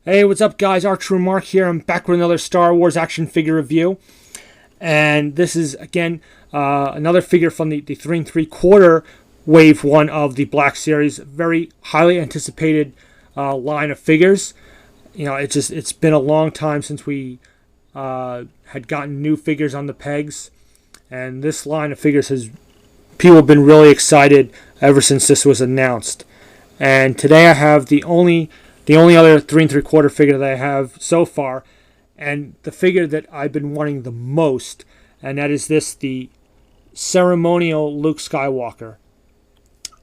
Hey, what's up, guys? Archer Mark here. I'm back with another Star Wars action figure review. And this is, again, another figure from the 3 3/4 Wave 1 of the Black Series. Very highly anticipated line of figures. You know, it's been a long time since we had gotten new figures on the pegs. And this line of figures people have been really excited ever since this was announced. And today I have the only other 3 3/4 figure that I have so far, and the figure that I've been wanting the most, and that is the ceremonial Luke Skywalker.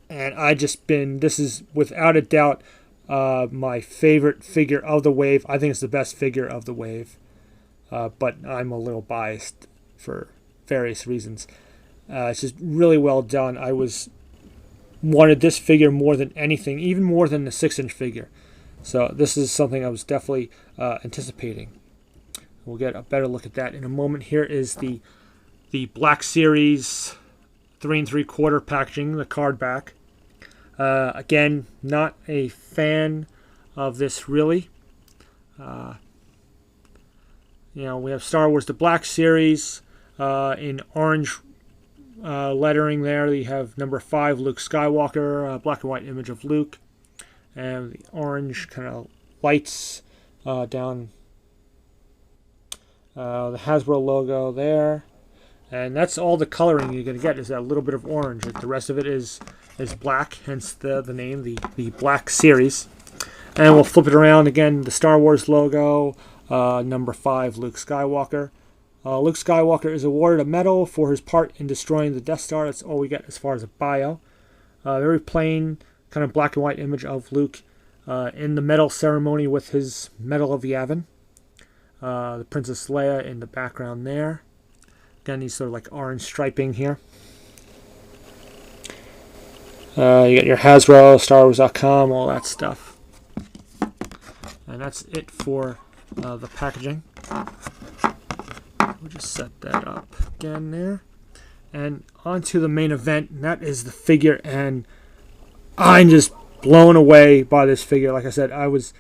And this is without a doubt my favorite figure of the wave. I think it's the best figure of the wave, but I'm a little biased for various reasons. It's just really well done. Wanted this figure more than anything, even more than the 6-inch figure. So this is something I was definitely anticipating. We'll get a better look at that in a moment. Here is the Black Series 3 3/4 packaging, the card back. Again, not a fan of this really. We have Star Wars the Black Series in orange lettering there. You have number 5, Luke Skywalker, black and white image of Luke. And the orange kind of lights down the Hasbro logo there. And that's all the coloring you're going to get is that little bit of orange. The rest of it is black, hence the name, the Black Series. And we'll flip it around again, the Star Wars logo, number 5, Luke Skywalker. Luke Skywalker is awarded a medal for his part in destroying the Death Star. That's all we get as far as a bio. Very plain, kind of black and white image of Luke in the medal ceremony with his Medal of Yavin. The Princess Leia in the background there. Again, these sort of like orange striping here. You got your Hasbro, StarWars.com, all that stuff. And that's it for the packaging. We'll just set that up again there. And on to the main event, and that is the figure. And I'm just blown away by this figure. Like I said, I was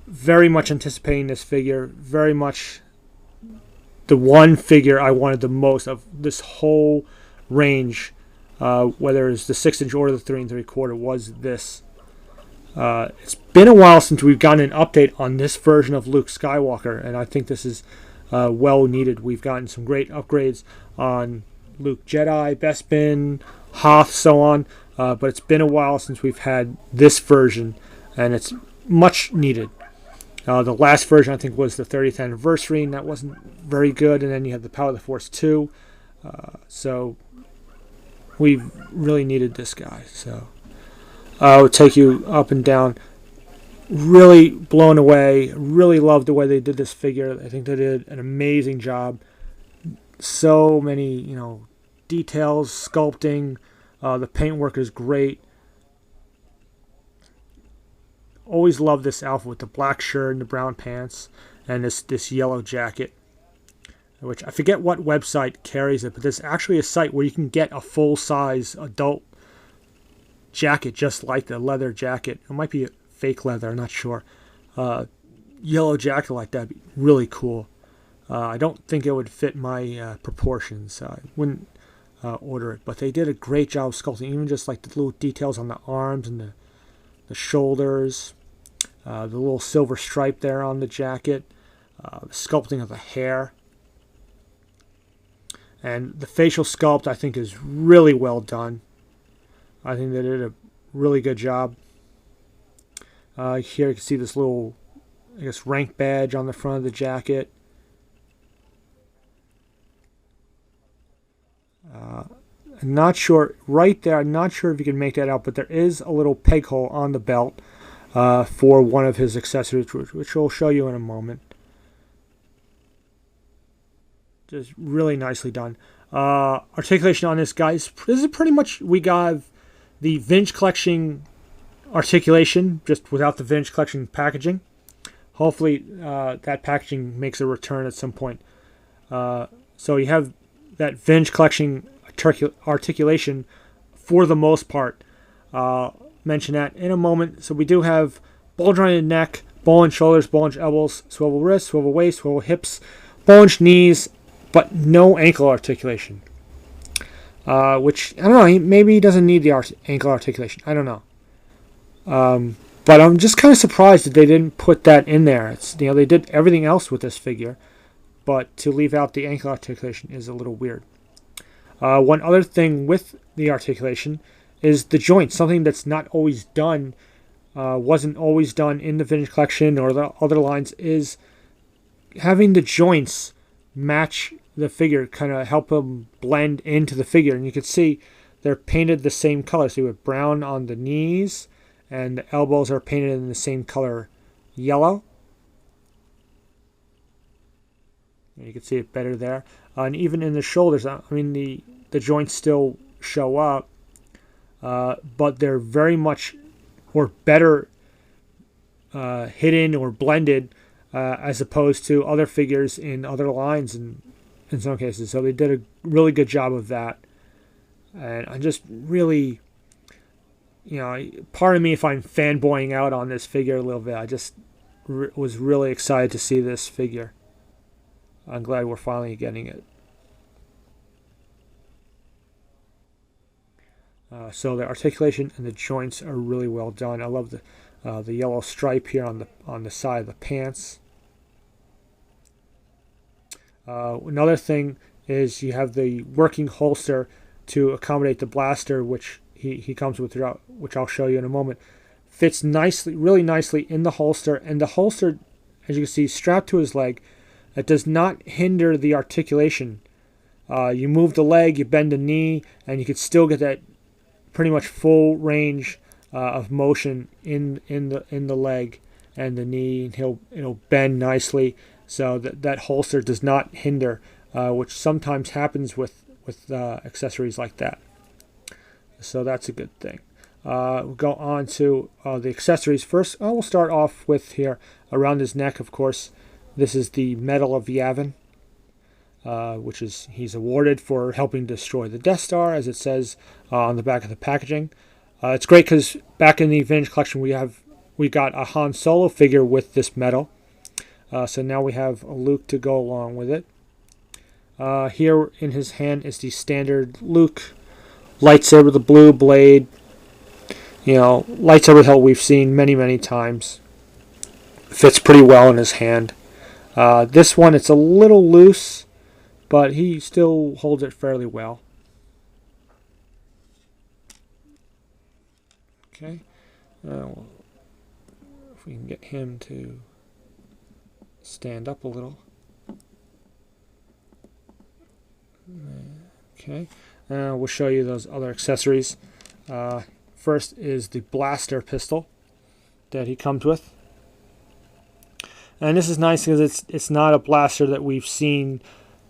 very much anticipating this figure. Very much the one figure I wanted the most of this whole range, whether it's the 6-inch or the 3 3/4, was this. It's been a while since we've gotten an update on this version of Luke Skywalker, and I think this is well needed. We've gotten some great upgrades on Luke Jedi, Bespin, Hoth, so on. But it's been a while since we've had this version, and it's much needed. The last version, I think, was the 30th anniversary, and that wasn't very good. And then you had the Power of the Force 2. So we really needed this guy. So I would take you up and down. Really blown away. Really loved the way they did this figure. I think they did an amazing job. So many, details, sculpting. The paintwork is great. Always love this outfit with the black shirt and the brown pants and this yellow jacket, which I forget what website carries it, but there's actually a site where you can get a full-size adult jacket just like the leather jacket. It might be fake leather, I'm not sure. Yellow jacket like that would be really cool. I don't think it would fit my proportions. I wouldn't order it, but they did a great job of sculpting, even just like the little details on the arms and the shoulders, the little silver stripe there on the jacket, the sculpting of the hair, and the facial sculpt I think is really well done. I think they did a really good job. Here you can see this little, rank badge on the front of the jacket. I'm not sure, right there, I'm not sure if you can make that out, but there is a little peg hole on the belt for one of his accessories, which we'll show you in a moment. Just really nicely done. Articulation on this, guys. This is pretty much, we got the Vintage Collection articulation, just without the Vintage Collection packaging. Hopefully that packaging makes a return at some point. So you have that Vintage Collection articulation for the most part. Mention that in a moment. So we do have bulge jointed neck, bulged shoulders, bulged elbows, swivel wrists, swivel waist, swivel hips, bulged knees, but no ankle articulation. Which, I don't know, maybe he doesn't need the ankle articulation. I don't know. But I'm just kind of surprised that they didn't put that in there. It's, they did everything else with this figure, but to leave out the ankle articulation is a little weird. One other thing with the articulation is the joints, something that's not always done, wasn't always done in the vintage collection or the other lines, is having the joints match the figure, kind of help them blend into the figure. And you can see they're painted the same color. So you have brown on the knees, and the elbows are painted in the same color, yellow. And you can see it better there. And even in the shoulders, I mean, the joints still show up, but they're very much or better hidden or blended as opposed to other figures in other lines in some cases. So they did a really good job of that. And I just really, part of me, if I'm fanboying out on this figure a little bit, I just was really excited to see this figure. I'm glad we're finally getting it. So the articulation and the joints are really well done. I love the yellow stripe here on the side of the pants. Another thing is you have the working holster to accommodate the blaster, which he comes with throughout, which I'll show you in a moment. Fits nicely, really nicely in the holster, and the holster, as you can see, strapped to his leg. It does not hinder the articulation. You move the leg, you bend the knee, and you can still get that pretty much full range of motion in the leg and the knee. It'll bend nicely, so that holster does not hinder, which sometimes happens with accessories like that. So that's a good thing. We'll go on to the accessories. First, we'll start off with here around his neck, of course. This is the Medal of Yavin, which is he's awarded for helping destroy the Death Star, as it says on the back of the packaging. It's great because back in the vintage collection we got a Han Solo figure with this medal. So now we have a Luke to go along with it. Here in his hand is the standard Luke lightsaber, the blue blade. Lightsaber hilt we've seen many times. Fits pretty well in his hand. This one, it's a little loose, but he still holds it fairly well. Okay. If we can get him to stand up a little. Okay. We'll show you those other accessories. First is the blaster pistol that he comes with. And this is nice because it's not a blaster that we've seen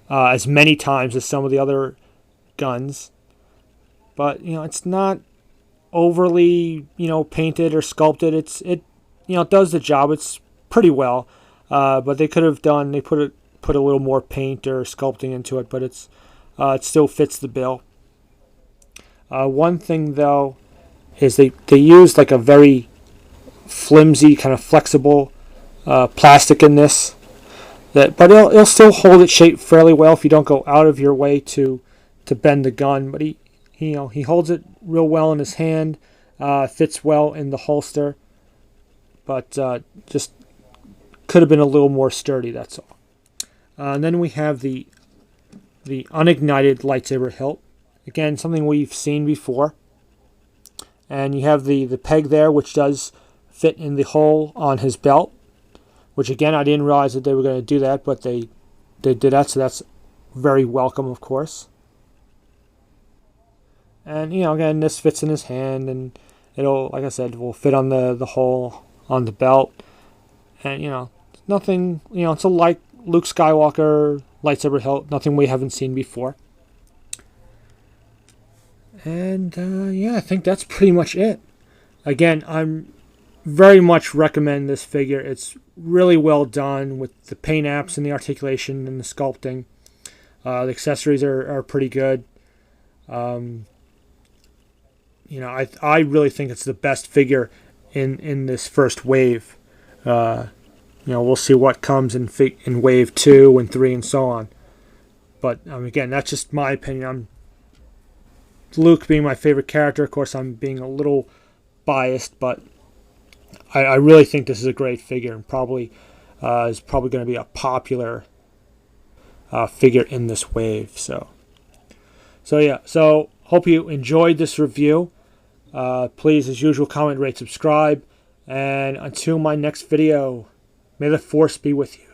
as many times as some of the other guns. But, it's not overly, painted or sculpted. It does the job. It's pretty well. But they could have they put a little more paint or sculpting into it, but it still fits the bill. One thing, though, is they used like a very flimsy, kind of flexible plastic in this, but it'll still hold its shape fairly well if you don't go out of your way to bend the gun. But he holds it real well in his hand, fits well in the holster, but just could have been a little more sturdy. That's all. And then we have the unignited lightsaber hilt. Again, something we've seen before. And you have the peg there, which does fit in the hole on his belt. Which, again, I didn't realize that they were going to do that, but they did that, so that's very welcome, of course. And, again, this fits in his hand, and it'll, like I said, will fit on the hole on the belt. And, nothing, it's a light Luke Skywalker lightsaber hilt, nothing we haven't seen before. And, I think that's pretty much it. Again, I'm very much recommend this figure. It's really well done with the paint apps and the articulation and the sculpting. The accessories are pretty good. I really think it's the best figure in this first wave. We'll see what comes in Wave 2 and 3 and so on. But again, that's just my opinion. Luke being my favorite character. Of course, I'm being a little biased, but I really think this is a great figure, and probably is probably going to be a popular figure in this wave. So yeah. So hope you enjoyed this review. Please, as usual, comment, rate, subscribe, and until my next video, may the Force be with you.